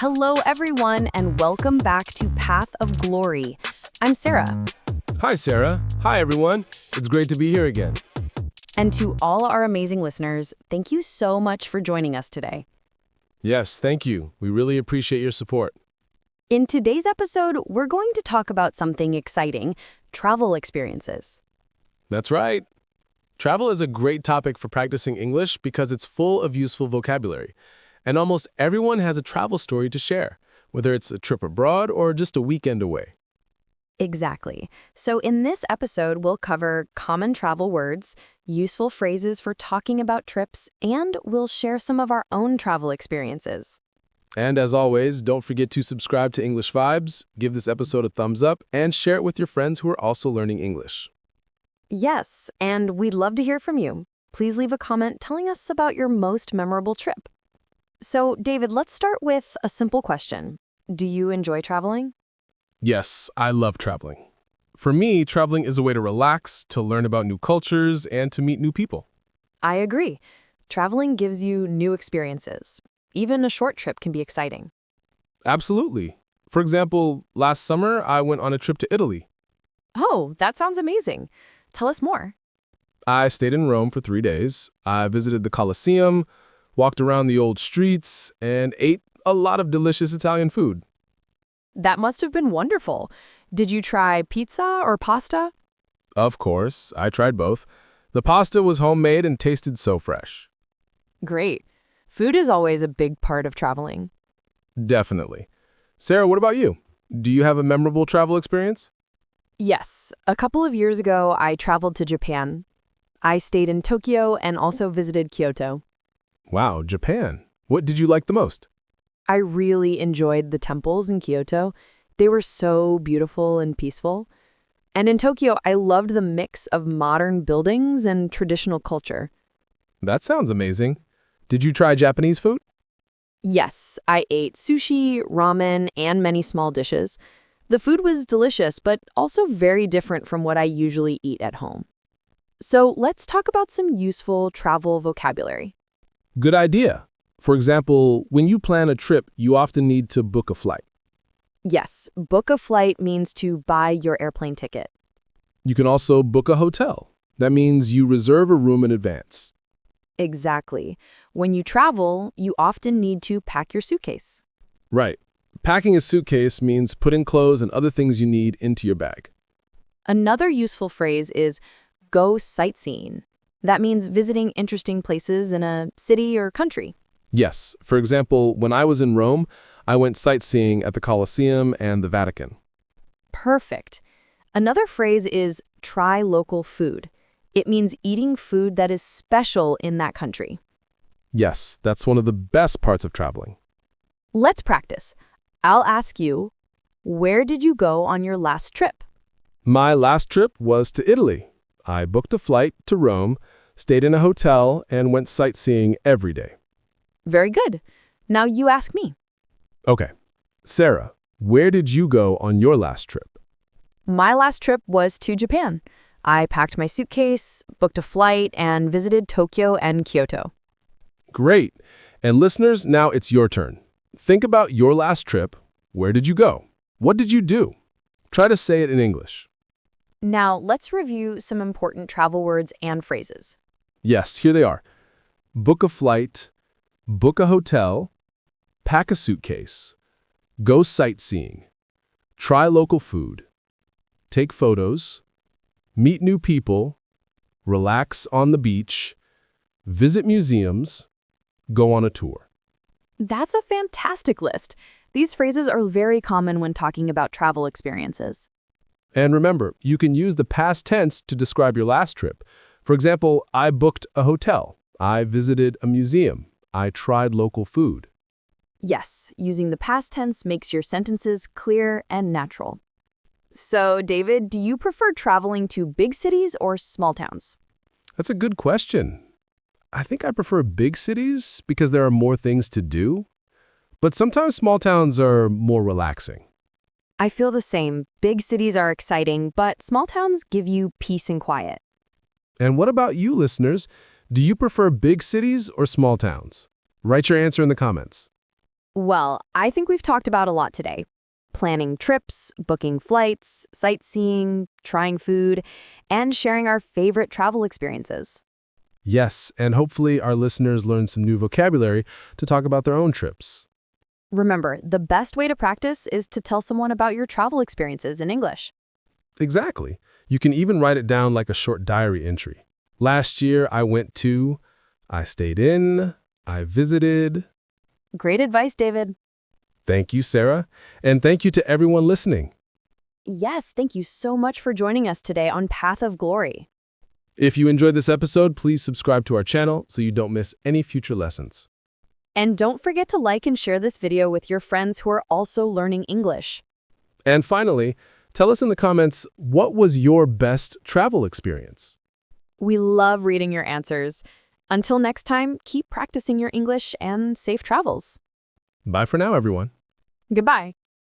Hello, everyone, and welcome back to Path of Glory. I'm Sarah. Hi, Sarah. Hi, everyone. It's great to be here again. And to all our amazing listeners, thank you so much for joining us today. Yes, thank you. We really appreciate your support. In today's episode, we're going to talk about something exciting, travel experiences. That's right. Travel is a great topic for practicing English because it's full of useful vocabulary. And almost everyone has a travel story to share, whether it's a trip abroad or just a weekend away. Exactly. So in this episode, we'll cover common travel words, useful phrases for talking about trips, and we'll share some of our own travel experiences. And as always, don't forget to subscribe to English Vibes, give this episode a thumbs up, and share it with your friends who are also learning English. Yes, and we'd love to hear from you. Please leave a comment telling us about your most memorable trip. So, David, let's start with a simple question. Do you enjoy traveling? Yes, I love traveling. For me, traveling is a way to relax, to learn about new cultures, and to meet new people. I agree. Traveling gives you new experiences. Even a short trip can be exciting. Absolutely. For example, last summer, I went on a trip to Italy. Oh, that sounds amazing. Tell us more. I stayed in Rome for 3 days. I visited the Colosseum, walked around the old streets, and ate a lot of delicious Italian food. That must have been wonderful. Did you try pizza or pasta? Of course, I tried both. The pasta was homemade and tasted so fresh. Great. Food is always a big part of traveling. Definitely. Sarah, what about you? Do you have a memorable travel experience? Yes. A couple of years ago, I traveled to Japan. I stayed in Tokyo and also visited Kyoto. Wow, Japan. What did you like the most? I really enjoyed the temples in Kyoto. They were so beautiful and peaceful. And in Tokyo, I loved the mix of modern buildings and traditional culture. That sounds amazing. Did you try Japanese food? Yes, I ate sushi, ramen, and many small dishes. The food was delicious, but also very different from what I usually eat at home. So let's talk about some useful travel vocabulary. Good idea. For example, when you plan a trip, you often need to book a flight. Yes, book a flight means to buy your airplane ticket. You can also book a hotel. That means you reserve a room in advance. Exactly. When you travel, you often need to pack your suitcase. Right. Packing a suitcase means putting clothes and other things you need into your bag. Another useful phrase is go sightseeing. That means visiting interesting places in a city or country. Yes. For example, when I was in Rome, I went sightseeing at the Colosseum and the Vatican. Perfect. Another phrase is try local food. It means eating food that is special in that country. Yes, that's one of the best parts of traveling. Let's practice. I'll ask you, where did you go on your last trip? My last trip was to Italy. I booked a flight to Rome, stayed in a hotel, and went sightseeing every day. Very good. Now you ask me. Okay. Sarah, where did you go on your last trip? My last trip was to Japan. I packed my suitcase, booked a flight, and visited Tokyo and Kyoto. Great. And listeners, now it's your turn. Think about your last trip. Where did you go? What did you do? Try to say it in English. Now let's review some important travel words and phrases. Yes, here they are. Book a flight, book a hotel, pack a suitcase, go sightseeing, try local food, take photos, meet new people, relax on the beach, visit museums, go on a tour. That's a fantastic list. These phrases are very common when talking about travel experiences. And remember, you can use the past tense to describe your last trip. For example, I booked a hotel. I visited a museum. I tried local food. Yes, using the past tense makes your sentences clear and natural. So, David, do you prefer traveling to big cities or small towns? That's a good question. I think I prefer big cities because there are more things to do. But sometimes small towns are more relaxing. I feel the same. Big cities are exciting, but small towns give you peace and quiet. And what about you, listeners? Do you prefer big cities or small towns? Write your answer in the comments. Well, I think we've talked about a lot today. Planning trips, booking flights, sightseeing, trying food, and sharing our favorite travel experiences. Yes, and hopefully our listeners learn some new vocabulary to talk about their own trips. Remember, the best way to practice is to tell someone about your travel experiences in English. Exactly. You can even write it down like a short diary entry. Last year I went to, I stayed in, I visited. Great advice, David. Thank you, Sarah. And thank you to everyone listening. Yes, thank you so much for joining us today on Path of Glory. If you enjoyed this episode, please subscribe to our channel so you don't miss any future lessons. And don't forget to like and share this video with your friends who are also learning English. And finally, tell us in the comments, what was your best travel experience? We love reading your answers. Until next time, keep practicing your English and safe travels. Bye for now, everyone. Goodbye.